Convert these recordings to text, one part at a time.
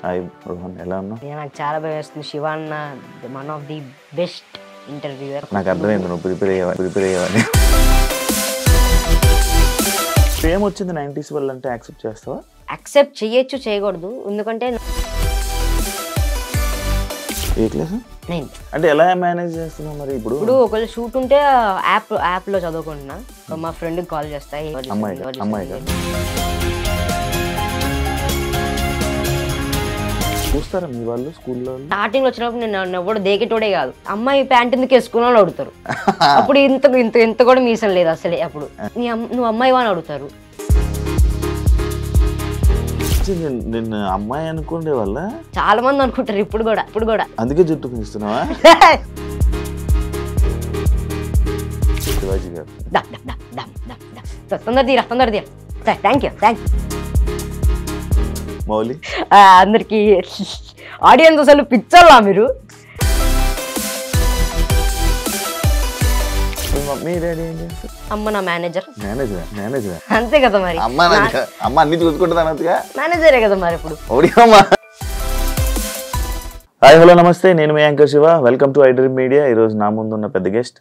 Hi Rohan, ఎలా ఉన్నావు? నాకు చాలా భయం వేస్తుంది. శివ అన్న one of the best interviewer. నాకు అర్థమైంది నువ్వు ప్రిపేర్ అయ్యేవని. ఫేమ్ వచ్చింది 90s వల్ల అంటే యాక్సెప్ట్ చేస్తావా? యాక్సెప్ట్ చేయొచ్చు, చేయకూడదు. ఎందుకంటే ఏ క్లాస్ 9th. అంటే ఎలా మేనేజ్ చేస్తున్నావు మరి? ఇప్పుడు ఒకవేళ షూట్ ఉంటే యాప్లో చదువుకుంటున్నా. మా ఫ్రెండ్కి కాల్ చేస్తా. అమ్మాయి చూస్తారా మీ వాళ్ళు స్కూల్లో? స్టార్టింగ్ వచ్చినప్పుడు నేను ఎవడు దేకేటోడే కాదు. అమ్మాయి ప్యాంట్ ఎందుకు వేసుకున్నావు అడుగుతారు. అప్పుడు ఇంత కూడా మీసం లేదు అసలే. అప్పుడు నువ్వు అమ్మాయి అని అడుగుతారు. నిన్ను అమ్మాయి అనుకునే వల్ల చాలా మంది అనుకుంటారు. ఇప్పుడు కూడా అందుకే జుట్టు పెంచుతున్నావా? శివాజీ గారు తొందర తీరా. Thank you. మౌలి అందరికి ఆడియన్స్ అసలు పిచ్చర్లా మీరు. మమ్మీ డాడీ ఏం చేస్తారు? అమ్మ నా మేనేజర్. మేనేజర్ అంతే కదా మరి. అమ్మ అన్ని చూసుకుంటుంది అన్నట్టుగా మేనేజరే కదా మరి. ఇప్పుడు హాయ్ హలో నమస్తే, నేను మీ anchor Shiva. Welcome to iDream Media. ఈరోజు నా ముందు ఉన్న పెద్ద గెస్ట్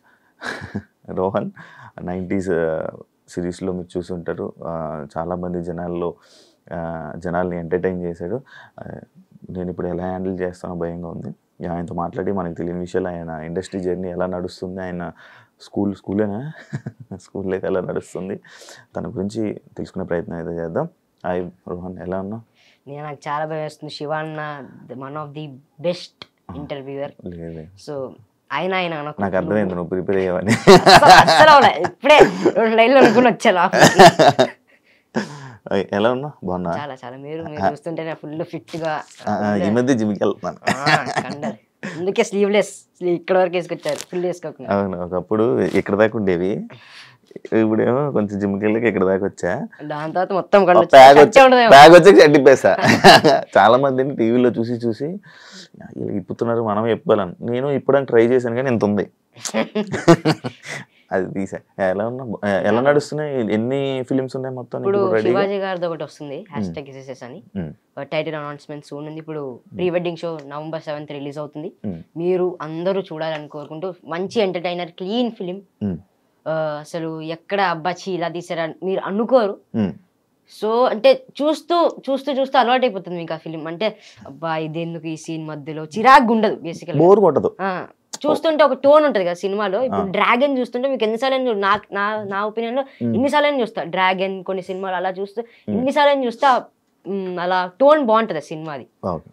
రోహన్. 90s సిరీస్లో మీరు చూసుంటారు. చాలామంది జనాల్ని ఎంటర్టైన్ చేశాడు. నేను ఇప్పుడు ఎలా హ్యాండిల్ చేస్తానో భయంగా ఉంది. ఆయనతో మాట్లాడి మనకు తెలియని విషయాలు, ఆయన ఇండస్ట్రీ జర్నీ ఎలా నడుస్తుంది, ఆయన స్కూలేనా స్కూల్ లైఫ్ ఎలా నడుస్తుంది, తన గురించి తెలుసుకునే ప్రయత్నం అయితే చేద్దాం. హాయ్ రోహన్, ఎలా ఉన్నావు? నాకు చాలా భయం వేస్తుంది. శివ అన్న one of the best interviewer. So ఆయన నాకు అర్థమైంది నువ్వు ప్రిపేర్ అయ్యేవని. ఇప్పుడే 2 లైన్లు అనుకుని వచ్చా. ఎలా ఉన్నా? బాగున్నా? చాలా మీరు చూస్తుంటే ఫుల్ ఫిట్ గా. ఈ మధ్య జిమ్కి వెళ్తున్నాను. అందుకే స్లీవ్లెస్ ఇక్కడ వరకు వేసుకొచ్చారు, ఫుల్ వేసుకోకుండా. అవును, ఒకప్పుడు ఇక్కడ దాకా ఉండేవి, ఇప్పుడేమో కొంచెం జిమ్కి వెళ్ళి ఇక్కడ దాకా వచ్చా. దాని తర్వాత మొత్తం బ్యాగ్ వచ్చి చట్టిపేసా. చాలా మందిని టీవీలో చూసి ఇప్పుతున్నారు, మనం ఇప్పాలని. నేను ఇప్పడానికి ట్రై చేశాను కానీ ఇంత ఉంది. అది తీసా. ఎలా నడుస్తున్నాయి? ఎన్ని ఫిలిమ్స్ ఉన్నాయి మొత్తం? ఇప్పుడు శివాజీ గారిది ఒకటి వస్తుంది, #SSS అని. టైటిల్ అనౌన్స్మెంట్ సూన్ ఉంది. ఇప్పుడు pre wedding show November 7th release అవుతుంది. మీరు అందరూ చూడాలని కోరుకుంటూ, మంచి ఎంటర్టైనర్, క్లీన్ ఫిలిం. అసలు ఎక్కడ అబ్బాచి ఇలా తీసారా మీరు అనుకోరు. సో అంటే చూస్తూ అలవాటు అయిపోతుంది మీకు ఆ ఫిలిం. అంటే అబ్బా ఇది ఎందుకు ఈ సీన్ మధ్యలో చిరాగ్గా ఉండదు. బేసికల్ బోర్ కొట్టదు. చూస్తుంటే ఒక టోన్ ఉంటది కదా సినిమాలో. ఇప్పుడు డ్రాగన్ చూస్తుంటే మీకు ఎన్నిసార్లు, నా ఒపీనియన్ లో ఎన్నిసార్లు చూస్తా డ్రాగన్. కొన్ని సినిమాలు అలా చూస్తూ ఎన్నిసార్లు చూస్తా, అలా టోన్ బాగుంటది సినిమాది.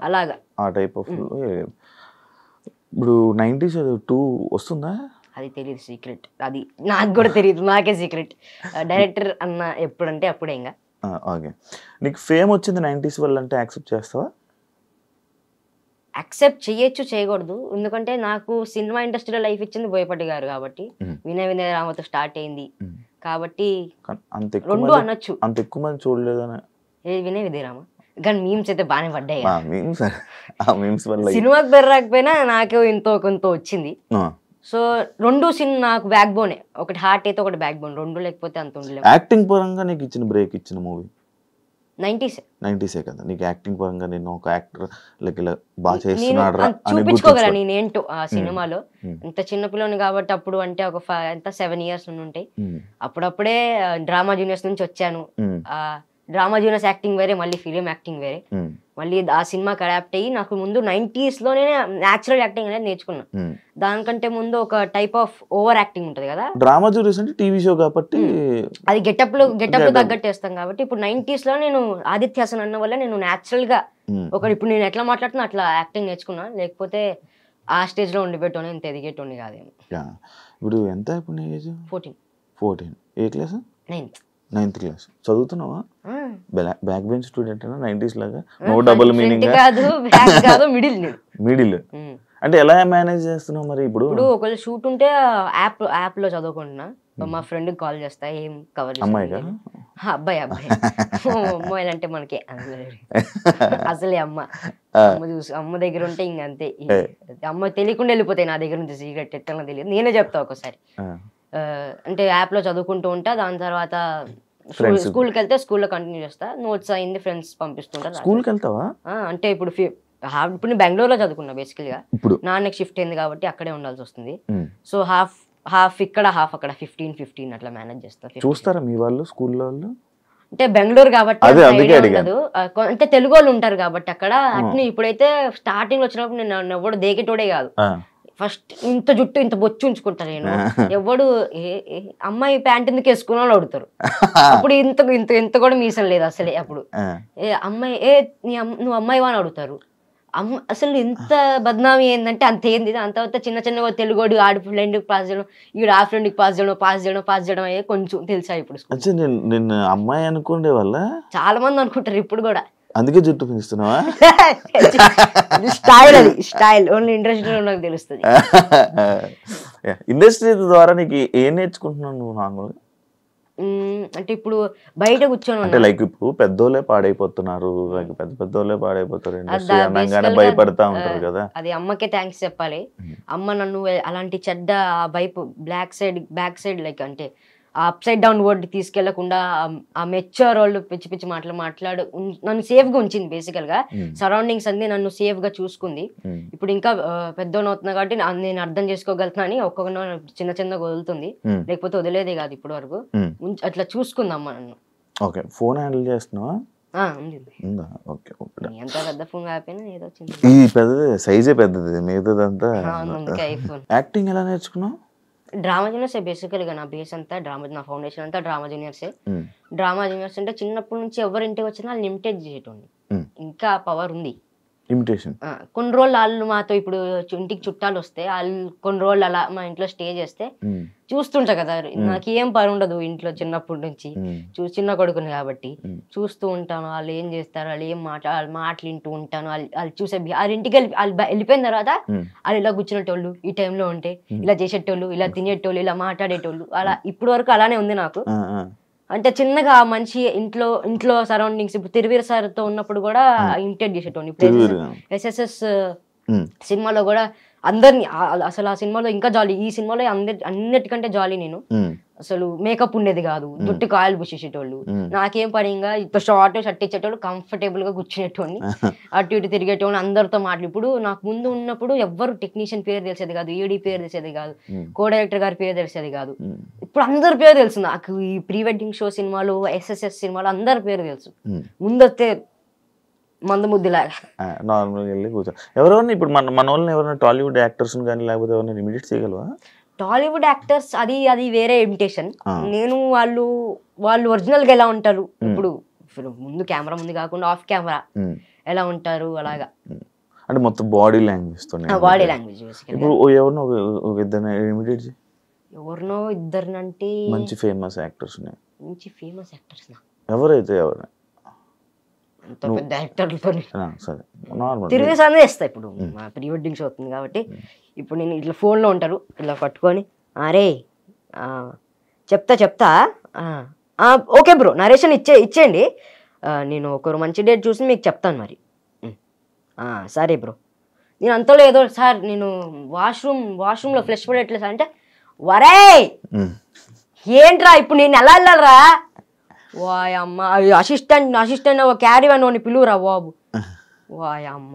అలాగా ఆ టైప్ ఆఫ్. ఇప్పుడు 90s 2 వస్తుందా? అది తెలియదు, సీక్రెట్. అది నాకు కూడా తెలియదు, నాకే సీక్రెట్. డైరెక్టర్ అన్న ఎప్పుడంటే అప్పుడే. ఇంకా ఓకే, నీకు ఫేమ్ వచ్చింది 90s వల్ల అంటే యాక్సెప్ట్ చేస్తావా? యాక్సెప్ట్ చేయొచ్చు, చేయకూడదు. ఎందుకంటే నాకు సినిమా ఇండస్ట్రీలో లైఫ్ ఇచ్చింది బోయపాటి గారు కాబట్టి. వినయ రామతో స్టార్ట్ అయింది కాబట్టి రెండు అనొచ్చు. అంత ఎక్కువ మంది చూడలేదని వినయ రామ. కానీ మీమ్స్ అయితే బాగానే పడ్డాయి. సినిమాకి పేరు రాకపోయినా నాకు ఎంతో కొంత వచ్చింది. సో రెండు నాకు బ్యాక్ బోనే. ఒకటి హార్ట్ అయితే ఒకటి బ్యాక్ బోన్. రెండు లేకపోతే అంత ఉండలేదు. యాక్టింగ్ పరంగా నీకు ఇచ్చిన బ్రేక్ ఇచ్చిన మూవీ 90s కదా. నీకు యాక్టింగ్ పరంగా నేను ఒక యాక్టర్ ఇలా బాగా చేస్తున్నాడు చూపించుకోగల నేనేంటో ఆ సినిమాలో. ఇంత చిన్నపిల్లని కాబట్టి అప్పుడు అంటే ఒక 7 years ఉంటాయి. అప్పుడప్పుడే డ్రామా జూనియర్స్ నుంచి వచ్చాను. డ్రామా జూనియర్స్ యాక్టింగ్ వేరే, మళ్ళీ ఫిలిం యాక్టింగ్ వేరే. మళ్ళీ ఆ సినిమాకి అడాప్ట్ అయ్యి నాకు ముందు 90s లోనే న్యాచురల్ యాక్టింగ్ అనేది నేర్చుకున్నా. దానికంటే ముందు ఒక టైప్ ఆఫ్ ఓవర్ యాక్టింగ్ ఉంటది కదా. డ్రామా జూనియర్స్ అంటే టీవీ షో కాబట్టి అది గెటప్ లో తగ్గట్టు వేస్తాం కాబట్టి. ఇప్పుడు 90s లో నేను ఆదిత్య హాసన్ అన్న వల్ల నేను న్యాచురల్ గా ఇప్పుడు నేను ఎట్లా మాట్లాడుతున్నా అట్లా యాక్టింగ్ నేర్చుకున్నా. లేకపోతే ఆ స్టేజ్ లో ఉండిపెట్టోని ఇంత ఎదిగేటోని కాదేమో. ఇప్పుడు ఎంత? ఇప్పుడు ఏజ్ 14. ఏ క్లాస్? 9th class. చదువుతున్నావా? బ్యాక్ బెంచ్ స్టూడెంట్ 90s లాగా? నో డబుల్ మీనింగ్ కాదు, మిడిల్. అంటే ఎలా మేనేజ్ చేస్తున్నావు మరి? ఇప్పుడు ఒకవేళ షూట్ ఉంటే యాప్లో చదువుకుంటున్నా. మా ఫ్రెండ్కి కాల్ చేస్తా. ఏం కవర్ అమ్మాయి అబ్బాయి అమ్మాయిలు అంటే మనకి అసలే అమ్మ దగ్గర ఉంటే ఇంక అంతే. అమ్మ తెలియకుండా వెళ్ళిపోతాయి నా దగ్గర నుంచి. సీక్రెట్ ఎట్లా తెలియదు, నేనే చెప్తా ఒకసారి. అంటే యాప్లో చదువుకుంటూ ఉంటా. దాని తర్వాత స్కూల్కి వెళ్తే స్కూల్లో కంటిన్యూ చేస్తా, నోట్స్ అయింది ఫ్రెండ్స్ పంపిస్తుంటారు. స్కూల్కి వెళ్తావా? అంటే ఇప్పుడు ఇప్పుడు నేను బెంగళూరులో చదువుకున్నా బేసికల్గా, ఇప్పుడు నాన్నకి షిఫ్ట్ అయింది కాబట్టి అక్కడే ఉండాల్సి వస్తుంది. సో హాఫ్ ఇక్కడ హాఫ్ అక్కడ 15 అట్లా మేనేజ్ చేస్తా. చూస్తారా మీ వాళ్ళు స్కూల్లో వాళ్ళు? అంటే బెంగళూరు కాబట్టి ఉండదు, అంటే తెలుగు వాళ్ళు ఉంటారు కాబట్టి అక్కడ. అట్ని ఇప్పుడైతే స్టార్టింగ్ వచ్చినప్పుడు నేను ఎవడు దేకేటోడే కాదు, ఫస్ట్ ఇంత జుట్టు ఇంత బొచ్చు ఉంచుకుంటాను నేను. ఎవడు అమ్మాయి ప్యాంట్ ఎందుకు వేసుకున్నా అడుగుతారు. అప్పుడు ఇంత ఇంత ఎంత కూడా మీసం లేదు అసలే. అప్పుడు అమ్మాయి నువ్వు అమ్మాయి అని అడుగుతారు. అసలు ఎంత బద్నామీ ఏంటంటే అంత ఏంది. అంత చిన్న చిన్నగా తెలుగోడు ఆడి ఫ్రెండ్కి పాస్ చేయడం, ఈడు ఆ ఫ్రెండ్కి పాస్ చేయడం అయ్యే కొంచెం తెలుసా ఇప్పుడు. నిన్ను అమ్మాయి అనుకుండే వాళ్ళ చాలా మంది అనుకుంటారు ఇప్పుడు కూడా. అందుకే జుట్టు పెంచుతున్నావా? స్టైల్, అది స్టైల్ ఓన్లీ ఇండస్ట్రీ నాకు తెలుస్తుంది. ఇండస్ట్రీ ద్వారా నీకు ఏం నేర్చుకుంటున్నావు నువ్వు నార్మల్గా? అంటే ఇప్పుడు బయట కూర్చొని అంటే లైక్ ఇప్పుడు పెద్దోళ్ళే పాడైపోతున్నారు, పెద్దోళ్ళే పాడైపోతారు, ఇండస్ట్రీ అనగానే భయపడతా ఉంటారు కదా. అది అమ్మకే థ్యాంక్స్ చెప్పాలి. అమ్మ నన్ను అలాంటి చెడ్డ వైపు బ్యాక్ సైడ్ లైక్ అంటే అప్ సైడ్ డౌన్ వర్డ్ తీసుకెళ్లకుండా ఆ మెచ్యూర్ వాళ్ళు పిచ్చి మాట్లాడు నన్ను సేఫ్ గా ఉంచింది. బేసికల్ గా సరౌండింగ్స్ అన్ని నన్ను సేఫ్ గా చూసుకుంది. ఇప్పుడు ఇంకా పెద్దోన్ అవుతున్నా కాబట్టి నేను అర్థం చేసుకోగలుగుతున్నా అని ఒక్కొక్క చిన్నగా వదులుతుంది, లేకపోతే వదిలేదే కాదు ఇప్పటి వరకు. అట్లా చూసుకుందమ్మా నన్ను. ఓకే, ఫోన్ హ్యాండిల్ చేస్తున్నావా? ఎంత పెద్ద ఫోన్ కాకపోయినా ఏదో చిన్న, ఈ పెద్దది సైజే పెద్దది, మిగతాదంతా. యాక్టింగ్ ఎలా నేర్చుకున్నావు? డ్రామా జూనియర్స్ బేసికల్ గా నా బేస్ అంతా డ్రామా, నా ఫౌండేషన్ అంతా డ్రామా జూనియర్సే. డ్రామా జూనియర్స్ అంటే చిన్నప్పటి నుంచి ఎవరి ఇంటికి వచ్చినా వాళ్ళు ఇమిటేట్ చేసేటోండి. ఇంకా పవర్ ఉంది ఇమిటేషన్. కొన్ని రోజులు వాళ్ళు మాతో ఇప్పుడు ఇంటికి చుట్టాలు వస్తే వాళ్ళు కొన్ని రోజులు అలా మా ఇంట్లో స్టే చేస్తే చూస్తుంటా కదా. నాకు ఏం పని ఉండదు ఇంట్లో చిన్నప్పటి నుంచి, చిన్న కొడుకుని కాబట్టి చూస్తూ ఉంటాను. వాళ్ళు ఏం చేస్తారు, వాళ్ళు ఏం మాటలు వింటూ ఉంటాను. వాళ్ళు చూసే వాళ్ళ ఇంటికి వెళ్ళిపోయిన తర్వాత వాళ్ళు ఇలా కూర్చునేటోళ్ళు, ఈ టైంలో ఉంటే ఇలా చేసేటోళ్ళు, ఇలా తినేటోళ్ళు, ఇలా మాట్లాడేటోళ్ళు. అలా ఇప్పటి వరకు అలానే ఉంది నాకు. అంటే చిన్నగా మంచి ఇంట్లో సరౌండింగ్స్. ఇప్పుడు తిరువీర సార్తో ఉన్నప్పుడు కూడా ఇమిటేట్ చేసేటోని. ఇప్పుడు SSS సినిమాలో కూడా అందరిని అసలు ఆ సినిమాలో ఇంకా జాలీ, ఈ సినిమాలో అన్నిటికంటే జాలీ నేను. అసలు మేకప్ ఉండేది కాదు, జుట్టు కాయలు పూసేసేటోళ్ళు. నాకేం పని, ఇంకా ఇంత షార్ట్ షర్ట్ ఇచ్చేటోళ్ళు, కంఫర్టబుల్ గా కూర్చునేటోని, అటు ఇటు తిరిగేటోళ్ళు, అందరితో మాట్లాడి. ఇప్పుడు నాకు ముందు ఉన్నప్పుడు ఎవ్వరు టెక్నీషియన్ పేరు తెలిసేది కాదు, ఏడీ పేరు తెలిసేది కాదు, కో డైరెక్టర్ గారి పేరు తెలిసేది కాదు. ఇప్పుడు అందరి పేరు తెలుసు నాకు. ఈ ప్రీ వెడ్డింగ్ షో సినిమాలో, SSS సినిమాలో అందరి పేరు తెలుసు. ముందొస్తే మందముద్దిలాగా నార్మల్గా వెళ్ళి కూర్చో. ఎవరైనా ఇప్పుడు మన వాళ్ళని ఎవరైనా టాలీవుడ్ యాక్టర్స్ కానీ లేకపోతే ఎవరైనా ఇమిటేట్ చేయగలవా? టాలీవుడ్ యాక్టర్స్ అది వేరే ఇమిటేషన్. నేను వాళ్ళు ఒరిజినల్ గా ఎలా ఉంటారు, ఇప్పుడు ముందు కెమెరా ముందు కాకుండా ఆఫ్ కెమెరా ఎలా ఉంటారు అలాగా. అంటే మొత్తం బాడీ లాంగ్వేజ్ తో. బాడీ లాంగ్వేజ్ ఇప్పుడు ఎవరినో ఇద్దరిని ఇమిటేట్ చేయి. ఎవరినో ఇద్దరినంటే మంచి ఫేమస్ యాక్టర్స్ ఎవరైతే ఎవరు పెద్ద యాక్టర్లతో తిరిగేసానే చేస్తా. ఇప్పుడు మా ప్రీ వెడ్డింగ్ షో అవుతుంది కాబట్టి ఇప్పుడు నేను ఇట్లా ఫోన్లో ఉంటారు, ఇట్లా పట్టుకొని అరే చెప్తా ఓకే బ్రో నరేషన్ ఇచ్చేయండి, నేను ఒకరు మంచి డేట్ చూసి మీకు చెప్తాను మరి. సరే బ్రో. నేను అంతలో ఏదో సార్ నేను వాష్రూమ్లో ఫ్లష్ పడేట్లేదు సార్ అంటే, వరే ఏంట్రా ఇప్పుడు నేను ఎలా వెళ్ళాలరా, వాయమ్మ అసిస్టెంట్ క్యారీ అని పిలువురా బాబు, వాయమ్మ.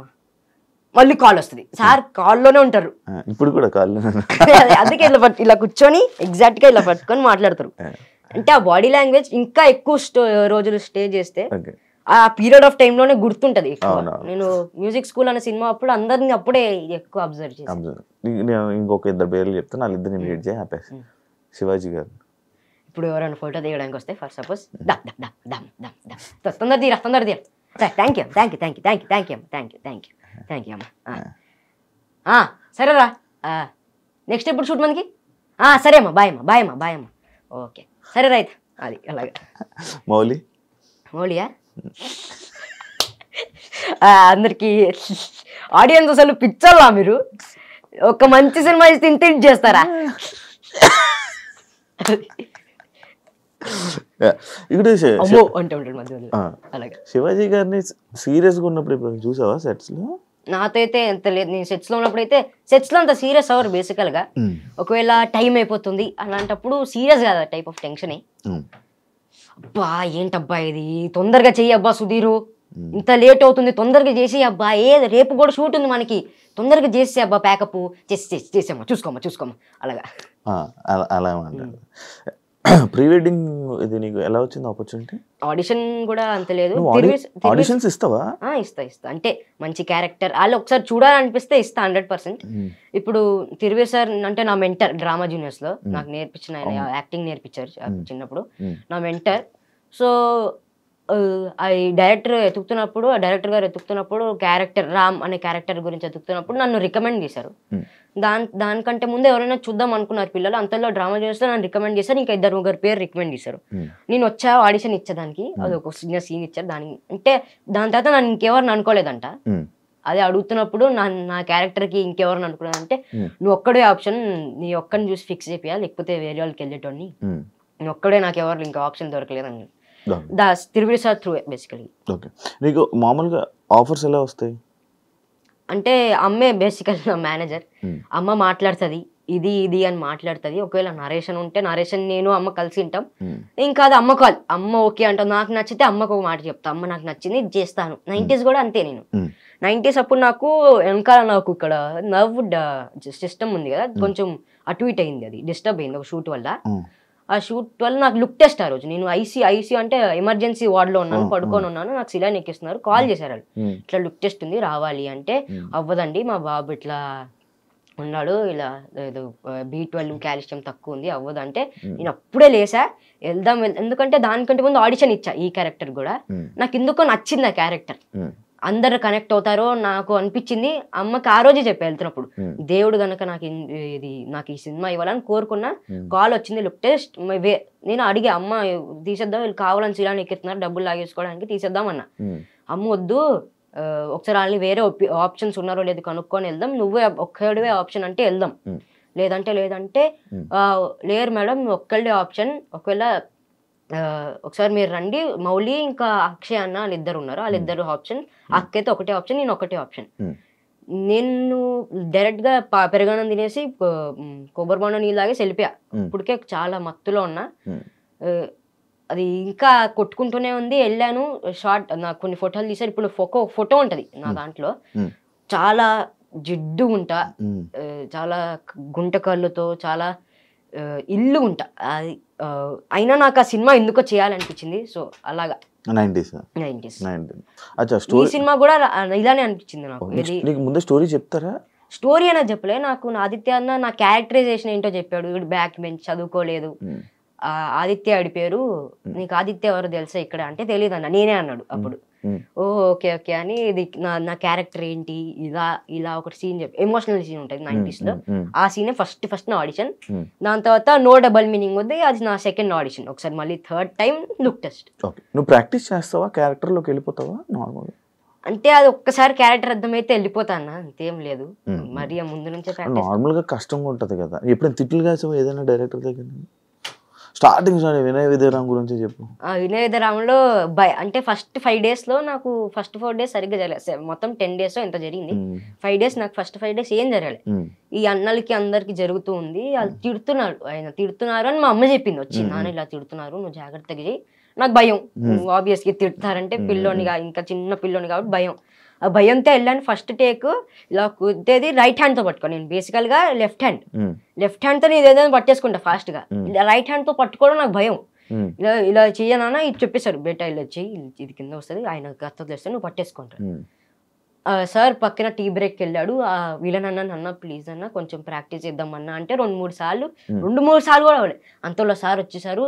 మళ్ళీ కాల్ వస్తుంది, సార్ కాల్లోనే ఉంటారు ఇప్పుడు కూడా కాల్. అందుకే ఇలా కూర్చొని ఎగ్జాక్ట్ గా ఇలా పట్టుకొని మాట్లాడతారు. అంటే ఆ బాడీ లాంగ్వేజ్ ఇంకా ఎక్కువ రోజులు స్టే చేస్తే ఆ పీరియడ్ ఆఫ్ టైమ్ లోనే గుర్తుంటది. నేను మ్యూజిక్ స్కూల్ అనే సినిమా అప్పుడు అందరిని అప్పుడే ఎక్కువ అబ్జర్వ్ చేస్తాను. ఇంకొక ఇద్దరు పేర్లు చెప్తాను, వాళ్ళిద్దరిని మీట్ చేసి శివాజీ గారు. ఇప్పుడు ఎవరైనా ఫోటో తీయడానికి వస్తే ఫర్ సపోజ్ తొందర తీరా థ్యాంక్ యూ అమ్మా, సరేరా నెక్స్ట్ ఎప్పుడు షూట్ మనకి, సరే అమ్మా బాయ్ అమ్మా ఓకే సరే రైట్. అది అలాగా. మౌలియా అందరికి ఆడియన్స్ అసలు పిచ్చర్లా మీరు, ఒక మంచి సినిమా ఇస్తే ఇంత చేస్తారా? శివాజీ గారిని సీరియస్ గా ఉన్నప్పుడు ఇప్పుడు చూసావా సెట్స్ లో? నాతో అయితే ఎంత లేదు, నేను సెట్స్ లో ఉన్నప్పుడు అయితే సెట్స్ లో అంత సీరియస్ అవరు బేసికల్ గా. ఒకవేళ టైం అయిపోతుంది అలాంటప్పుడు సీరియస్ కాదు, టైప్ ఆఫ్ టెన్షనే. అబ్బా ఏంటబ్బా ఇది, తొందరగా చెయ్యి అబ్బా సుధీరు, ఇంత లేట్ అవుతుంది, తొందరగా చేసి అబ్బా, రేపు కూడా షూట్ ఉంది మనకి, తొందరగా చేసి అబ్బా ప్యాకప్ చేసేమ్మా, చూసుకోమ్మా అలాగా. అలా అంటారు. ప్రీ వెడ్డింగ్ ఇది నీకు ఎలా వచ్చింది ఆపర్చునిటీ? ఆడిషన్ కూడా అంత లేదు. ఆడిషన్స్ ఇస్తావా? ఇస్తా అంటే మంచి క్యారెక్టర్ వాళ్ళు ఒకసారి చూడాలనిపిస్తే ఇస్తా 100%. ఇప్పుడు తిరువే సార్ అంటే నా మెంటర్ డ్రామా జూనియర్స్ లో నాకు నేర్పించిన, ఆయన యాక్టింగ్ నేర్పించారు చిన్నప్పుడు, నా మెంటర్. సో ఆ డైరెక్టర్ గారు ఎతుకుతున్నప్పుడు క్యారెక్టర్ రామ్ అనే క్యారెక్టర్ గురించి ఎతుకుతున్నప్పుడు నన్ను రికమెండ్ చేశారు. దానికంటే ముందు ఎవరైనా చూద్దాం అనుకున్నారు పిల్లలు, అంతలో డ్రామా చేస్తే నన్ను రికమెండ్ చేశారు. ఇంకా 2-3 పేరు రికమెండ్ చేశారు. నేను వచ్చా ఆడిషన్ ఇచ్చేదానికి, అది ఒక చిన్న సీన్ ఇచ్చారు దానికి. అంటే దాని తర్వాత నన్ను ఇంకెవరిని అనుకోలేదంట. అదే అడుగుతున్నప్పుడు నా క్యారెక్టర్ కి ఇంకెవరిని అనుకున్నానంటే, నువ్వు ఒక్కడే ఆప్షన్, నీ ఒక్కడిని చూసి ఫిక్స్ చేయాలి, లేకపోతే వేరే వాళ్ళకి వెళ్ళేటోని, నువ్వు ఒక్కడే, నాకు ఎవరు ఇంకా ఆప్షన్ దొరకలేదని. Thiruveer sir through basically. Okay, నీకు మామూలుగా ఆఫర్స్ ఎలా వస్తాయి? అంటే అమ్మే బేసికల్ నా మేనేజర్. అమ్మ మాట్లాడుతుంది, ఇది అని మాట్లాడుతుంది. ఒకవేళ నరేషన్ ఉంటే నరేషన్ నేను అమ్మ కలిసి ఉంటాం. ఇంకా అది అమ్మ కాల్, అమ్మ ఓకే అంటాం. నాకు నచ్చితే అమ్మకు ఒక మాట చెప్తా, అమ్మ నాకు నచ్చింది చేస్తాను. 90s కూడా అంతే. నేను 90s అప్పుడు నాకు వెనకాల నాకు ఇక్కడ నర్వ్ సిస్టమ్ ఉంది కదా, కొంచెం అటు ఇటు అయింది, అది డిస్టర్బ్ అయింది ఒక షూట్ వల్ల. ఆ షూట్ వల్ల నాకు లుక్ టెస్ట్ ఆ రోజు, నేను ఐసీ అంటే ఎమర్జెన్సీ వార్డులో ఉన్నాను, పడుకొని ఉన్నాను, నాకు సిలైన్ ఎక్కిస్తున్నారు, కాల్ చేశారు వాళ్ళు, ఇట్లా లుక్ టెస్ట్ ఉంది రావాలి అంటే, అవ్వదండి మా బాబు ఇట్లా ఉన్నాడు, ఇలా ఏదో B12 కాల్షియం తక్కువ ఉంది, అవ్వదు అంటే, నేను అప్పుడే లేసా వెళ్దాం. ఎందుకంటే దానికంటే ముందు ఆడిషన్ ఇచ్చా ఈ క్యారెక్టర్ కూడా, నాకు ఎందుకో నచ్చింది ఆ క్యారెక్టర్, అందరు కనెక్ట్ అవుతారో నాకు అనిపించింది. అమ్మకి ఆ రోజే చెప్పా వెళ్తున్నప్పుడు, దేవుడు గనక నాకు ఈ సినిమా ఇవ్వాలని కోరుకున్నా. కాల్ వచ్చింది, లుక్ టెస్ట్. నేను అడిగా, అమ్మ తీసేద్దాం, వీళ్ళు కావాలని సిలాని ఎక్కిస్తున్నారు, డబ్బులు లాగేసుకోవడానికి తీసేద్దాం అన్న. అమ్మ వద్దు, ఒకసారి వాళ్ళని వేరే ఆప్షన్స్ ఉన్నారో లేదు కనుక్కొని వెళ్దాం, నువ్వే ఒక్కడివే ఆప్షన్ అంటే వెళ్దాం, లేదంటే లేరు మేడం ఒక్కళ్ళే ఆప్షన్, ఒకవేళ ఒకసారి మీరు రండి, మౌలి ఇంకా అక్షయ్ అన్న వాళ్ళిద్దరు ఉన్నారు, వాళ్ళిద్దరు ఆప్షన్, అక్కైతే ఒకటే ఆప్షన్, నేను ఒకటే ఆప్షన్. నేను డైరెక్ట్ గా పెరగనం తినేసి కొబ్బరి బొండ నీళ్ళు తాగేసి వెళ్ళిపోయా. ఇప్పటికే చాలా మత్తులో ఉన్నా, అది ఇంకా కొట్టుకుంటూనే ఉంది. వెళ్ళాను, షార్ట్ నాకు కొన్ని ఫోటోలు తీసారు. ఇప్పుడు ఫోటో ఉంటది నా దాంట్లో, చాలా జిడ్డు ఉంటా, చాలా గుంట కళ్ళుతో, చాలా ఇల్లు ఉంటా. అది అయినా నాకు ఆ సినిమా ఎందుకో చేయాలనిపించింది. సో అలాగా 90s. ఈ సినిమా కూడా ఇలానే అనిపించింది నాకు. ముందు స్టోరీ చెప్తారా? స్టోరీ అనేది చెప్పలే నాకు. ఆదిత్య అన్న నా క్యారెక్టరైజేషన్ ఏంటో చెప్పాడు. బ్యాక్ బెంచ్, చదువుకోలేదు, ఆదిత్య ఆడి పేరు, నీకు ఆదిత్య ఎవరు తెలుసా ఇక్కడ అంటే తెలియదు అన్న, నేనే అన్నాడు అప్పుడు. ఓకే అని ఇది నా క్యారెక్టర్ ఏంటి, ఇలా ఒకటి సీన్ చెప్పి, ఎమోషనల్ సీన్ ఉంటుంది 90s లో, ఆ సీనే ఫస్ట్ నా ఆడిషన్. దాని తర్వాత నో డబల్ మీనింగ్ ఉంది, అది నా సెకండ్ ఆడిషన్. ఒకసారి మళ్ళీ థర్డ్ టైం లుక్ టెస్ట్. నువ్వు ప్రాక్టీస్ చేస్తావా, క్యారెక్టర్ లోకి వెళ్ళిపోతావా? నార్మల్ అంటే అది ఒక్కసారి క్యారెక్టర్ అర్థమైతే వెళ్ళిపోతాను, అంతేం లేదు. మరి ముందు నుంచే నార్మల్ గా కష్టంగా ఉంటది కదా. ఎప్పుడైనా తిట్లు కాసావా ఏదైనా డైరెక్టర్ దగ్గర? స్టార్టింగ్ వినయ విధేయరామ్ గురించి చెప్పు. వినయ విధేయరామ్లో అంటే ఫస్ట్ 5 days లో నాకు ఫస్ట్ 4 days సరిగ్గా జరగలేదు. మొత్తం 10 days ఎంత జరిగింది. 5 days నాకు ఫస్ట్ 5 days ఏం జరగలేదు. ఈ అన్నలకి అందరికి జరుగుతూ ఉంది, వాళ్ళు తిడుతున్నారు అని మా అమ్మ చెప్పింది వచ్చి, నాన్న ఇలా తిడుతున్నారు నువ్వు జాగ్రత్తగా చేయి. నాకు భయం, ఆబ్వియస్గా తిడతారంటే పిల్లోనిగా, ఇంకా చిన్న పిల్లోని కాబట్టి భయం. ఆ భయంతో వెళ్ళాను. ఫస్ట్ టేక్ ఇలా కుద్దేది రైట్ హ్యాండ్ తో పట్టుకో, నేను బేసికల్ గా లెఫ్ట్ హ్యాండ్ తో నేను ఏదైనా పట్టేసుకుంటా ఫాస్ట్ గా, రైట్ హ్యాండ్ తో పట్టుకోవడం నాకు భయం. ఇలా చెయ్యనా ఇది చెప్పేశారు, బేటా ఇలా చెయ్యి, ఇది కింద వస్తుంది, ఆయన గత్త తెస్తే నువ్వు పట్టేసుకుంటాడు. సార్ పక్కన టీ బ్రేక్ వెళ్ళాడు, వీళ్ళనన్నా ప్లీజ్ అన్న కొంచెం ప్రాక్టీస్ చేద్దామన్నా అంటే 2-3 సార్లు కూడా అవ్వలేదు. అంతలో సార్ వచ్చేసారు,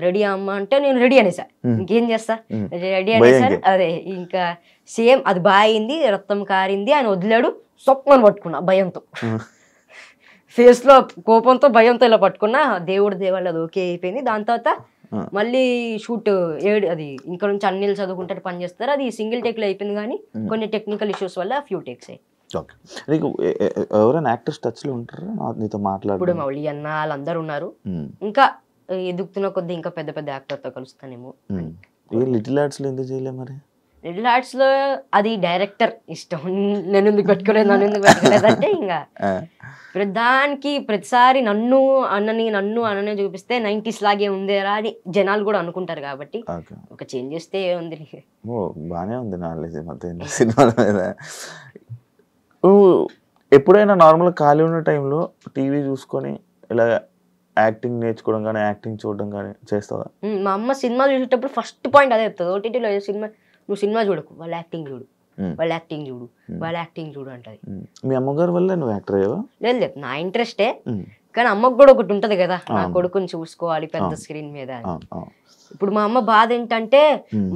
రెడీ అమ్మ అంటే నేను రెడీ అనేసా, ఇంకేం చేస్తా, రెడీ అనేసాను. అదే ఇంకా సేమ్ అది బాగా అయింది, రక్తం కారింది, ఆయన వదిలాడు, సొప్పని పట్టుకున్నా భయంతో, ఫేస్ లో కోపంతో భయంతో ఇలా పట్టుకున్నా. దేవుడి దేవాళ్ళు అది ఓకే అయిపోయింది. దాని తర్వాత మళ్ళీ షూట్ అది ఇంకా నుంచి అన్ని చదువుకుంటారు, పని చేస్తారు, అది సింగిల్ టేక్ లో అయిపోయింది. కానీ కొన్ని టెక్నికల్ ఇష్యూస్ వల్ల ఫ్యూ టేక్స్ అయ్యాయి. ఎవరైనా యాక్టర్స్ టచ్ లో ఉంటారా నీతో మాట్లాడు? ఇప్పుడు మౌలి అన్న వాళ్ళందరూ ఉన్నారు, ఇంకా ఎదుగుతున్న కొద్ది ఇంకా పెద్ద యాక్టర్ తో కలుస్తానేమో. లిటిల్ ఆర్ట్స్ లో ఎందుకు చేయలే మరి? లిటిల్ హార్ట్స్ లో అది డైరెక్టర్ ఇష్టం. నేను ఎందుకు పెట్టుకోలేదు, నన్ను ఎందుకు పెట్టుకోలేదు అంటే ఇంకా దానికి ప్రతిసారి నన్ను అన్ననే చూపిస్తే 90s లాగే ఉందేరా అని జనాలు కూడా అనుకుంటారు కాబట్టి ఒక చేంజ్ చేస్తే ఉంది. బాగానే ఉంది నాలెడ్జ్ మొత్తం సినిమాల మీద. ఎప్పుడైనా నార్మల్ ఖాళీ ఉన్న టైంలో టీవీ చూసుకొని ఇలా యాక్టింగ్ నేర్చుకోవడం కానీ యాక్టింగ్ చూడడం కానీ చేస్తావా? మా అమ్మ సినిమా చూసేటప్పుడు ఫస్ట్ పాయింట్ అదే చెప్తుంది, ఓటీటీలో సినిమా నువ్వు సినిమా చూడకు, వాళ్ళ యాక్టింగ్ చూడు, వాళ్ళ యాక్టింగ్ చూడు, వాళ్ళ యాక్టింగ్ చూడు అంటది. మీ అమ్మగారి వల్ల నువ్వు యాక్టర్ అయ్యావా? లేదు, నా ఇంట్రెస్టే, కానీ అమ్మకు కూడా ఒకటి ఉంటది కదా, నా కొడుకుని చూసుకోవాలి పెద్ద స్క్రీన్ మీద. ఇప్పుడు మా అమ్మ బాధ ఏంటంటే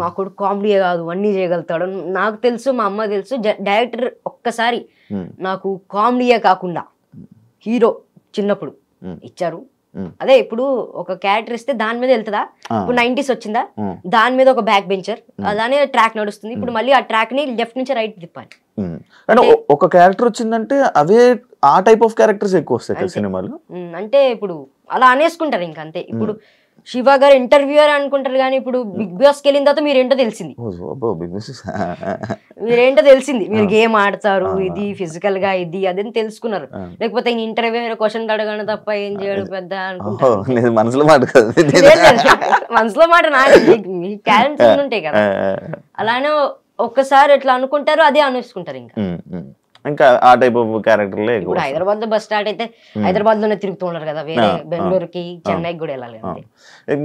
మా కొడుకు కామెడీ కాదు అన్నీ చేయగలుగుతాడు. నాకు తెలుసు, మా అమ్మ తెలుసు, డైరెక్టర్ ఒక్కసారి నాకు కామెడీయే కాకుండా హీరో చిన్నప్పుడు ఇచ్చారు. అదే ఇప్పుడు ఒక క్యారెక్టర్ ఇస్తే దాని మీద వెళ్తుందా, ఇప్పుడు 90s వచ్చిందా దాని మీద ఒక బ్యాక్ బెంచర్ అలానే ట్రాక్ నడుస్తుంది, ఇప్పుడు మళ్ళీ ఆ ట్రాక్ ని లెఫ్ట్ నుంచి రైట్ తిప్పాలి. ఒక క్యారెక్టర్ వచ్చిందంటే అవే ఆ టైప్ ఆఫ్ క్యారెక్టర్స్ ఎక్కువ వస్తాయి సినిమాలు. అంటే ఇప్పుడు అలా అనేసుకుంటారు ఇంకా అంతే. ఇప్పుడు శివ గారు ఇంటర్వ్యూయర్ అనుకుంటారు, కానీ ఇప్పుడు బిగ్ బాస్కి వెళ్ళిన తర్వాత మీరేంటో తెలిసింది, మీరు గేమ్ ఆడతారు, ఇది ఫిజికల్ గా ఇది అదని తెలుసుకున్నారు. లేకపోతే ఇంటర్వ్యూయర్ క్వశ్చన్ అడగను తప్ప ఏం చేయడు పెద్ద అనుకుంటారు. మనసులో మాట మనసులో మాట మీ టాలెంట్స్ ఉంటాయి కదా, అలానే ఒక్కసారి ఎట్లా అనుకుంటారు అదే అనేసుకుంటారు. ఇంకా ఆ టైప్ ఆఫ్ క్యారెక్టర్లే. ఇప్పుడు హైదరాబాద్ లో బస్ స్టార్ట్ అయితే హైదరాబాద్ లోనే తిరుగుతూ ఉన్నారు కదా, వేరే బెంగళూరుకి చెన్నైకి కూడా వెళ్ళాలి.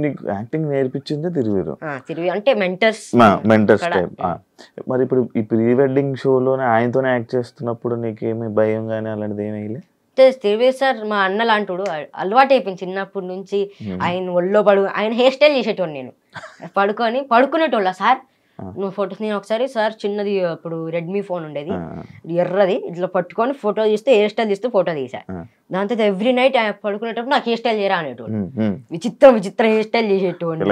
నీకు యాక్టింగ్ నేర్పించిందే తిరుగు అంటే మెంటర్స్ టైప్. మరి ఇప్పుడు ఈ ప్రీ వెడ్డింగ్ షోలోనే ఆయనతోనే యాక్ట్ చేస్తున్నప్పుడు నీకేమి భయం కానీ అలాంటిది ఏమీ లేదు? తిరువేది సార్ మా అన్న లాంటి అలవాటు అయిపోయింది చిన్నప్పటి నుంచి. ఆయన ఒళ్ళో ఆయన హెయిర్ స్టైల్ చేసేటోడు, నేను పడుకునేటోళ్ళ సార్ నువ్వు ఫోటోస్. నేను ఒకసారి సార్ చిన్నది అప్పుడు రెడ్మీ ఫోన్ ఉండేది ఎర్రది, ఇట్లా పట్టుకొని ఫోటో తీస్తే హెయిర్ స్టైల్ తీస్తే ఫోటో తీసా. దాంతో ఎవ్రీ నైట్ పడుకునేటప్పుడు నాకు హెయిర్ స్టైల్ చేయరా అనేటోడు, విచిత్రం హెయిర్ స్టైల్ చేసేటోడు.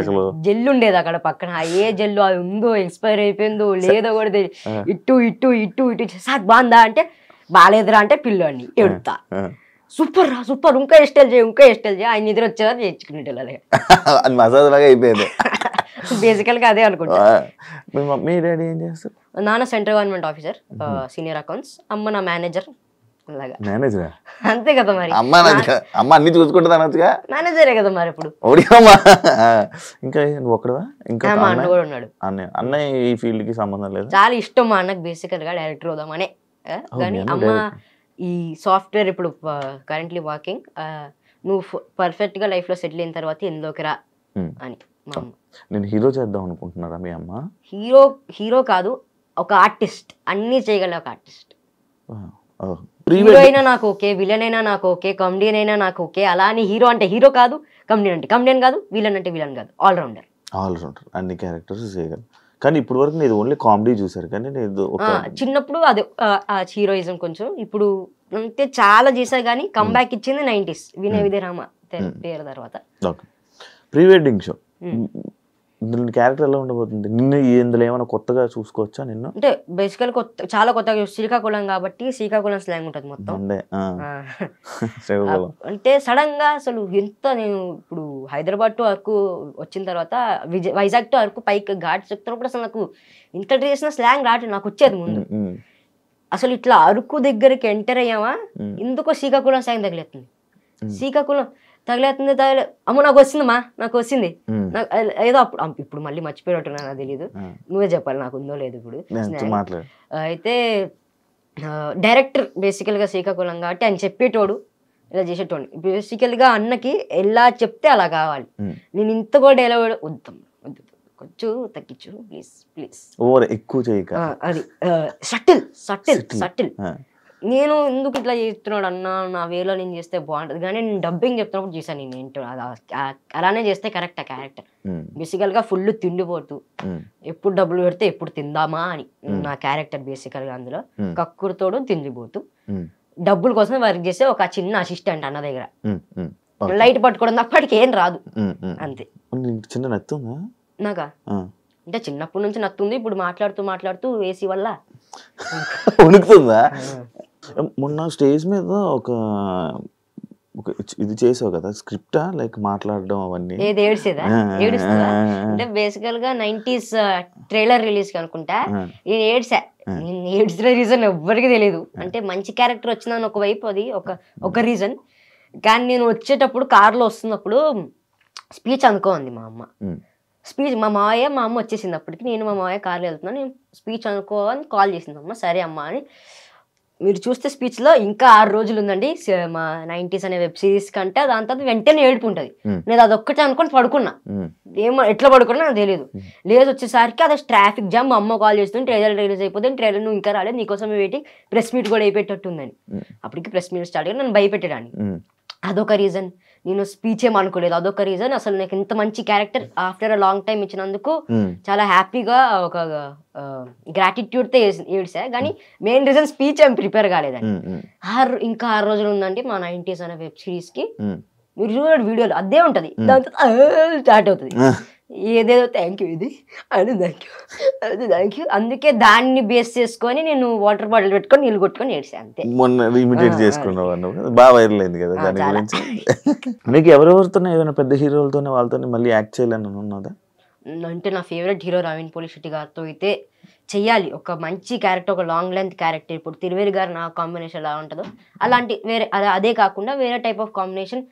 జెల్ ఉండేది అక్కడ పక్కన, ఏ జెల్లు అది ఉందో ఎక్స్పైర్ అయిపోయిందో లేదో కూడా ఇట్టు ఇట్టు ఇట్టు ఇటు సార్ బాగుందా అంటే బాగాలేదురా అంటే పిల్లోని ఎడుతా, సూపర్ రా సూపర్, ఇంకా హెయిర్ స్టైల్ చేయి ఆయన నిద్ర వచ్చేవారు చేయించుకునేటోళ్ళ. మసాజ్ లాగా అయిపోయింది బేసికల్ గా అదే అనుకుంటా. మీ డాడీ ఏం చేస్తారు? నాన్న central government officer, senior accounts, అమ్మ నా మేనేజర్. అంతే కదా మరి, అమ్మ అన్ని చూసుకుంటుంది అనొచ్చుగా, మేనేజరే కదా మరి. ఇప్పుడు ఇంకా నువ్వు ఒక్కడవా? ఇంకా మా అన్న కూడా ఉన్నాడు. అన్నయ్య ఈ ఫీల్డ్ కి సంబంధం లేదు, చాలా ఇష్టం మా అన్నకు బేసికల్ గా డైరెక్టర్ అవుదామనే. కానీ అమ్మ ఈ సాఫ్ట్వేర్ ఇప్పుడు కరెంట్లీ వాకింగ్, నువ్వు పర్ఫెక్ట్ గా లైఫ్ లో సెటిల్ అయిన తర్వాత ఎందులోకి రా అని. నేను హీరో చేద్దాం అనుకుంటున్నారా మీ అమ్మ? హీరో కాదు, ఒక ఆర్టిస్ట్, అన్ని చేయగల ఒక ఆర్టిస్ట్. హీరో అయినా నాకు ఓకే, విలన్ అయినా నాకు ఓకే, కమెడియన్ అయినా నాకు ఓకే. అలా అని హీరో అంటే హీరో కాదు, కమెడియన్ అంటే కమెడియన్ కాదు, విలన్ అంటే విలన్ కాదు, ఆల్రౌండర్. అన్ని క్యారెక్టర్స్ చేయగలరు. కానీ ఇప్పుడు వరకు నేను ఓన్లీ కామెడీ చూసారు, కానీ నేను చిన్నప్పుడు అది హీరోయిజం కొంచెం, ఇప్పుడు అంటే చాలా చేశారు. కానీ కంబ్యాక్ ఇచ్చింది 90s వినయ విజయ రామ పేరు తర్వాత. ప్రీ వెడ్డింగ్ షో క్యారెక్టర్ ఎలా ఉండబోతుంది? నిన్ను ఇందులో ఏమైనా కొత్తగా చూసుకోవచ్చా? నిన్ను అంటే బేసికల్ చాలా కొత్తగా, శ్రీకాకుళం కాబట్టి శ్రీకాకుళం స్లాంగ్ ఉంటుంది మొత్తం. అంటే సడన్ గా అసలు ఎంత, నేను ఇప్పుడు హైదరాబాద్ టు అరకు వచ్చిన తర్వాత వైజాగ్ టు అరకు పైకి ఘాట్ చెప్తున్నప్పుడు అసలు నాకు ఇంత చేసిన స్లాంగ్ రావట్లేదు, నాకు వచ్చేది ముందు. అసలు ఇట్లా అరకు దగ్గరికి ఎంటర్ అయ్యామా, ఎందుకో శ్రీకాకుళం స్లాంగ్ తగిలేస్తుంది. శ్రీకాకుళం తగిలేస్తుంది అమ్మ నాకు వచ్చిందమ్మా, నాకు వచ్చింది ఏదో అప్పుడు. ఇప్పుడు మళ్ళీ మర్చిపోయినట్టున్నా, నాకు తెలీదు, నువ్వే చెప్పాలి నాకు ఉందో లేదు ఇప్పుడు. అయితే డైరెక్టర్ బేసికల్ గా శ్రీకాకుళం కాబట్టి ఆయన చెప్పేటోడు, ఇలా చేసేటోడు. బేసికల్ గా అన్నకి ఎలా చెప్తే అలా కావాలి. నేను ఇంత కూడా డైలాగ్ వద్దాం, కొంచెం తగ్గించు ప్లీజ్ ప్లీజ్, ఎక్కువ చేయక, అది సటిల్ సటిల్ సటిల్. నేను ఎందుకు ఇట్లా చేస్తున్నాడు అన్న, నా వేలో నేను చేస్తే బాగుంటుంది. కానీ నేను డబ్బింగ్ చెప్తున్నప్పుడు చేశాను, నేను ఏంటో అలానే చేస్తే కరెక్ట్. ఆ క్యారెక్టర్ బేసికల్ గా ఫుల్ తిండిపోతూ, ఎప్పుడు డబ్బులు పెడితే ఎప్పుడు తిందామా అని నా క్యారెక్టర్ బేసికల్ గా. అందులో కక్కుడుతోడు తిండిపోతూ డబ్బుల కోసం వర్క్ చేసే ఒక చిన్న అసిస్టెంట్ అన్న దగ్గర, లైట్ పట్టుకోవడం తప్పటికి ఏం రాదు అంతే. చిన్న నత్తుందా నాకా? అంటే చిన్నప్పటి నుంచి నత్తుంది, ఇప్పుడు మాట్లాడుతూ ఏసీ వల్ల వణుకుతుందా? మొన్న స్టేజ్ మీద ఒక ఇది చేసావు కదా స్క్రిప్టా లైక్ మాట్లాడడం అవన్నీ ఏది ఏడ్చేదా ఏడుస్తుందా అంటే బేసికల్ గా 90s ట్రైలర్ రిలీజ్ కి అనుకుంటా నేను ఏడ్చా. నేను ఏడ్చిన రీజన్ ఎవ్వరికి తెలియదు. అంటే మంచి క్యారెక్టర్ వచ్చిందని ఒక వైపు అది ఒక రీజన్. కానీ నేను వచ్చేటప్పుడు కార్లో వస్తున్నప్పుడు స్పీచ్ అనుకోండి మా అమ్మ. స్పీచ్ మా అమ్మ వచ్చేసింది అప్పటికి. నేను మా మావయ్య కార్లో వెళ్తున్నాను. నేను స్పీచ్ అనుకోని కాల్ చేసింది అమ్మ. సరే అమ్మ అని. మీరు చూస్తే స్పీచ్లో ఇంకా 6 రోజులు ఉందండి మా 90s అనే వెబ్ సిరీస్ కంటే. దాని తర్వాత వెంటనే ఏడుపు ఉంటుంది. నేను అదొక్కటే అనుకొని పడుకున్నా. ఎట్లా పడుకున్నా నాకు తెలియదు. లేదు వచ్చేసరికి అది ట్రాఫిక్ జామ్. మా అమ్మ కాల్ చేస్తుంది, ట్రైలర్ రిలీజ్ అయిపోతుంది, ట్రైలర్ నువ్వు ఇంకా రాలేదు, నీకోసం వెయిటింగ్, ప్రెస్ మీట్ కూడా అయిపోయేటట్టు ఉందని. అప్పటికి ప్రెస్ మీట్ స్టార్ట్ అయ్యి నన్ను భయపెట్టడానికి అదొక రీజన్. నేను స్పీచ్ ఏమనుకోలేదు, అదొక రీజన్. అసలు నాకు ఇంత మంచి character after a long time ఇచ్చినందుకు చాలా హ్యాపీగా ఒక గ్రాటిట్యూడ్తో ఏడ్చా. కానీ మెయిన్ రీజన్ స్పీచ్ ఏం ప్రిపేర్ కాలేదని. ఇంకా 6 రోజులు ఉందండి మా 90s అనే వెబ్ సిరీస్ కి. మీరు చూడండి వీడియోలు అదే ఉంటది. దాంతో స్టార్ట్ అవుతుంది ఏదేదో థ్యాంక్ యూ ఇది అది థ్యాంక్ యూ అది థ్యాంక్ యూ. అందుకే దాన్ని బేస్ చేసుకొని నేను వాటర్ బాటిల్ పెట్టుకొని నీళ్ళు కొట్టుకొని ఏడ్చా అంతే. మొన్న ఇమిటేట్ చేసుకున్నావు, బాగా వైరల్ అయింది కదా దాని గురించి. నీకు ఎవరెవరితోనే ఏదైనా పెద్ద హీరోలతోనే వాళ్ళతోనే మళ్ళీ యాక్ట్ చేయాలని ఉన్నదా? అంటే నా ఫేవరెట్ హీరో నవీన్ పోలిశెట్టి గారితో అయితే చెయ్యాలి. ఒక మంచి క్యారెక్టర్, ఒక లాంగ్ లెంత్ క్యారెక్టర్. ఇప్పుడు తిరువేరి గారు నా కాంబినేషన్ ఎలా ఉంటుందో అలాంటి వేరే అదే కాకుండా వేరే టైప్ ఆఫ్ కాంబినేషన్.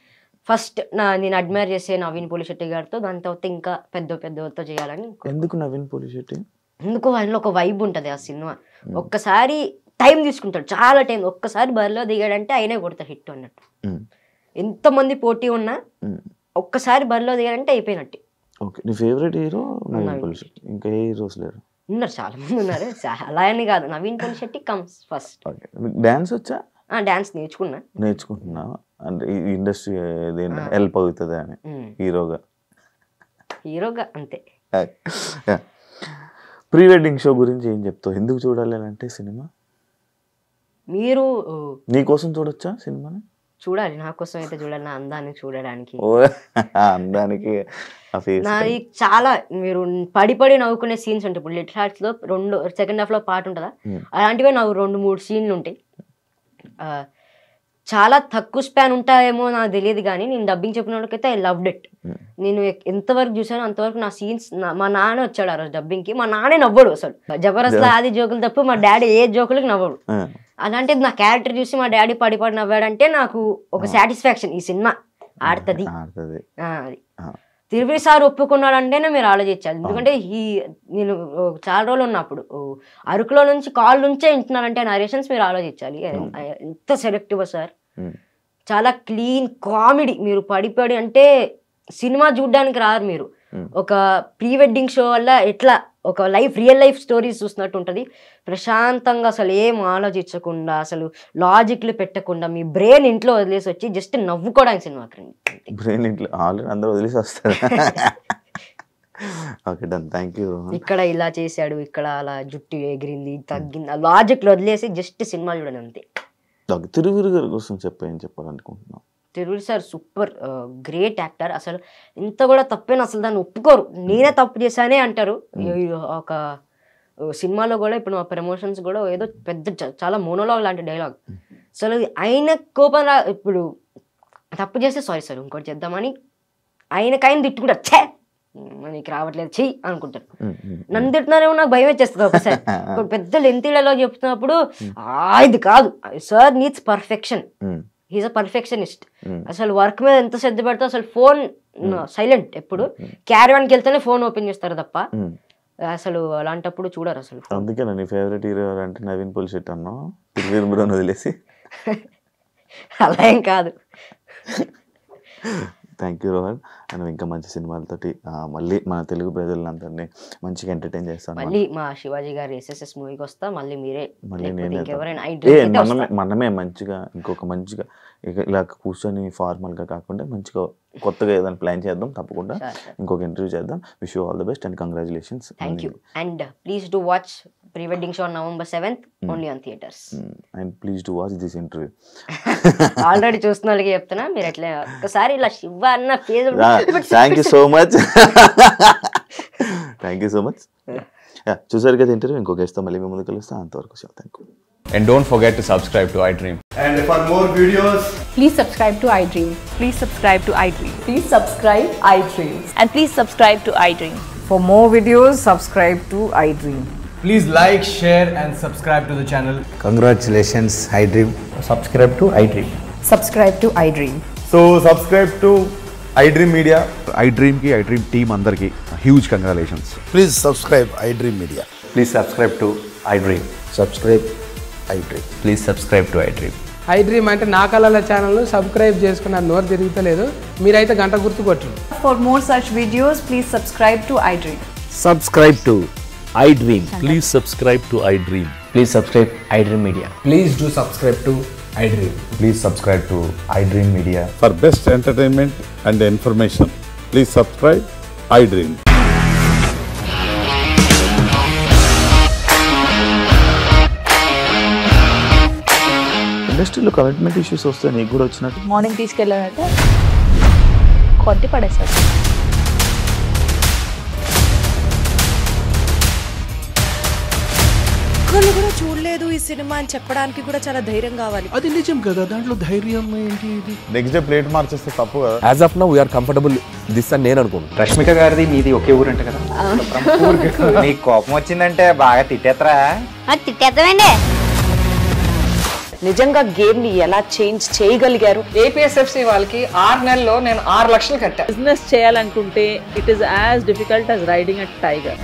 ఫస్ట్ నేను అడ్మైర్ చేసే నవీన్ పోలిశెట్టి గారితో, దాని తర్వాత ఇంకా పెద్దతో చేయాలని. ఎందుకు నవీన్ పోలిశెట్టి? ఎందుకు ఆయనలో ఒక వైబ్ ఉంటుంది ఆ సినిమా. ఒక్కసారి టైం తీసుకుంటాడు, చాలా టైం. ఒక్కసారి బరిలో దిగాడంటే ఆయనే కొడతాడు హిట్ అన్నట్టు. ఎంతమంది పోటీ ఉన్నా ఒక్కసారి బరిలో దిగాడంటే అయిపోయినట్టు. ఓకే, నీ ఫేవరెట్ హీరో నవీన్ పోలిశెట్టి, ఇంకా ఏ హీరోస్ లేరు? ఉన్నారు, చాలా మంది ఉన్నారు. అలా అని కాదు, Naveen Polishetty comes first. Dance వచ్చా? డాన్స్ నేర్చుకుంటున్నావా? అంటే ఈ ఇండస్ట్రీ హెల్ప్ అవుతుంది అని హీరోగా అంతే. ప్రీ వెడ్డింగ్ షో గురించి ఏం చెప్తావు? ఎందుకు చూడాలి అంటే సినిమా మీరు నీకోసం చూడొచ్చా సినిమాని? చూడాలి, నా కోసం అయితే చూడాలి, నా అందాన్ని చూడడానికి. అందానికి నాది చాలా మీరు పడి నవ్వుకునే సీన్స్ ఉంటాయి. ఇప్పుడు లిటిల్ హార్ట్స్ లో సెకండ్ హాఫ్ లో పాట ఉంటుందా, అలాంటివే నాకు 2-3 సీన్లు ఉంటాయి. చాలా తక్కువ స్పాన్ ఉంటాయేమో నాకు తెలియదు, కానీ నేను డబ్బింగ్ చెప్పినోళ్ళకైతే ఐ లవ్డ్ ఇట్. నేను ఎంతవరకు చూసానో అంతవరకు నా సీన్స్. మా నాన్న వచ్చాడు ఆ రోజు డబ్బింగ్కి. మా నాన్నే నవ్వడు అసలు. జబర్దస్త్ ఆది జోకులు తప్ప మా డాడీ ఏ జోకులకి నవ్వడు. అలాంటిది నా క్యారెక్టర్ చూసి మా డాడీ పడి నవ్వాడంటే నాకు ఒక సాటిస్ఫాక్షన్. ఈ సినిమా ఆడుతుంది. అది తిరుపతి సార్ ఒప్పుకున్నాడంటేనే మీరు ఆలోచించాలి. ఎందుకంటే నేను చాలా రోజులు ఉన్నప్పుడు అరకులో నుంచి కాల్ నుంచే వింటున్నానంటే నరేషన్స్ మీరు ఆలోచించాలి. ఎంత సెలెక్టివ్ సార్, చాలా క్లీన్ కామెడీ. మీరు పడి అంటే సినిమా చూడడానికి రారు మీరు. ఒక ప్రీ వెడ్డింగ్ షో వల్ల ఎట్లా ఒక రియల్ లైఫ్ స్టోరీస్ చూసినట్టు ఉంటుంది. ప్రశాంతంగా అసలు ఏం ఆలోచించకుండా, అసలు లాజిక్లు పెట్టకుండా మీ బ్రెయిన్ ఇంట్లో వదిలేసి వచ్చి జస్ట్ నవ్వుకోవడానికి సినిమా. బ్రెయిన్ ఇంట్లో ఆల్రెడీ అందరూ వదిలేసి వస్తారు. Okay done, thank you. ఇక్కడ ఇలా చేశాడు, ఇక్కడ అలా జుట్టు ఎగిరింది తగ్గింది, లాజిక్లు వదిలేసి జస్ట్ సినిమా చూడండి అంతే. తిరువీరు గారి కోసం ఏం చెప్పాలనుకుంటున్నావు? Thiruveer sir super great actor. అసలు ఇంత కూడా తప్పేనా, అసలు దాన్ని ఒప్పుకోరు. నేనే తప్పు చేశానే అంటారు. ఒక సినిమాలో కూడా ఇప్పుడు మా ప్రమోషన్స్ కూడా ఏదో పెద్ద చాలా మోనోలాగ్ లాంటి డైలాగ్. అసలు ఆయన కోపం ఇప్పుడు తప్పు చేస్తే సారీ సార్ ఇంకోటి చేద్దామని ఆయనకైనా తిట్టుకుంటారు. ఛే నీకు రావట్లేదు చెయ్యి అనుకుంటారు. నన్ను తిట్టినారేమో నాకు భయం వచ్చేస్తుంది ఒకసారి. పెద్ద లెంతీ డైలాగ్ చెప్తున్నప్పుడు ఇది కాదు, sir needs perfection. He's a perfectionist. అసలు వర్క్ మీద ఎంత శ్రద్ధ పెడతా. అసలు ఫోన్ సైలెంట్, ఎప్పుడు క్యారీవాన్కి వెళ్తేనే ఫోన్ ఓపెన్ చేస్తారు తప్ప అసలు అలాంటప్పుడు చూడరు అసలు. అందుకే నీ ఫేవరెట్ హీరో అంటే నవీన్ పోలిశెట్టి అన్నావు, తిరువీరు బ్రోని వదిలేసి? అలా ఏం కాదు. Thank you Rohan. మనం ఇంకా మంచి సినిమాలతోటి మళ్ళీ మన తెలుగు ప్రజలందరినీ మంచిగా ఎంటర్టైన్ చేస్తాను. మళ్ళీ మా శివాజీ గారి SSS మూవీకి వస్తా. మళ్ళీ మీరే మనమే మంచిగా ఇంకొక మంచిగా ఇలా కూర్చొని ఫార్మల్గా కాకుండా మంచిగా కొత్తగా ఏదైనా ప్లాన్ చేద్దాం. తప్పకుండా ఇంకొక ఇంటర్వ్యూ చేద్దాం. Wish you all the best and congratulations. Thank you. And please do watch pre wedding show November 7th only on theatres. And please do watch this interview. Already చూస్తున్న వాళ్ళకి చెప్తున్నా, మీరు ఎట్లా ఒకసారి ఇలా శివ అన్న face. Thank you so much. Thank you so much. చూసారు కదా ఇంటర్వ్యూ. ఇంకో గెస్ట్తో మళ్ళీ మేము ముందు కలుస్తాం. అంతవరకు thank you. And don't forget to subscribe to iDream. And for more videos, Please subscribe to iDream. Please subscribe to iDream. Please subscribe iDream. And please subscribe to iDream. For more videos, subscribe to iDream. please like, share and subscribe to the channel. Congratulations, iDream. Subscribe to iDream. Subscribe to iDream. So subscribe to iDream Media. iDream ki iDream team andarki huge congratulations. Please subscribe iDream Media. Please subscribe to iDream. Subscribe iDream. Please subscribe to iDream. iDream అంటే నా కళల channel subscribe చేసుకున్న నోరు తిరుగుతలేదు మీరైతే గంట గుర్తు కొట్టండి. For more such videos, please subscribe to iDream. Subscribe to iDream. Please subscribe to iDream. Please subscribe iDream Media. Please do subscribe to iDream. Please subscribe to iDream Media. For best entertainment and information, please subscribe iDream. ఇండస్ట్రీలో commitment issues వస్తే నీకు కూడా వచ్చినట్టు morning తీసుకెళ్ళాలంటే కొట్టి పడేస్తాడు. ఒక్కళ్ళు కూడా చూడలేదు ఈ సినిమా అని చెప్పడానికి కూడా చాలా ధైర్యం కావాలి. అది నిజం కదా, దాంట్లో ధైర్యం ఏంటి? ఇది నెక్స్ట్ డే ప్లేట్ మార్చేస్తే తప్పు కదా. As of now, we are comfortable this అని నేను అనుకుంటున్నాను. రష్మిక గారిది మీది ఒకే ఊరు అంట కదా. నీకు కోపం వచ్చిందంటే బాగా తిట్టేత్తరా? తిట్టేద్దామండి. నిజంగా గేమ్ ని ఎలా చేంజ్ చేయగలిగారు? ఏపీఎస్ఎఫ్సి వాళ్ళకి 6 నెలల్లో నేను 6 లక్షలు కట్టా. బిజినెస్ చేయాలనుకుంటే it is as difficult as riding a tiger.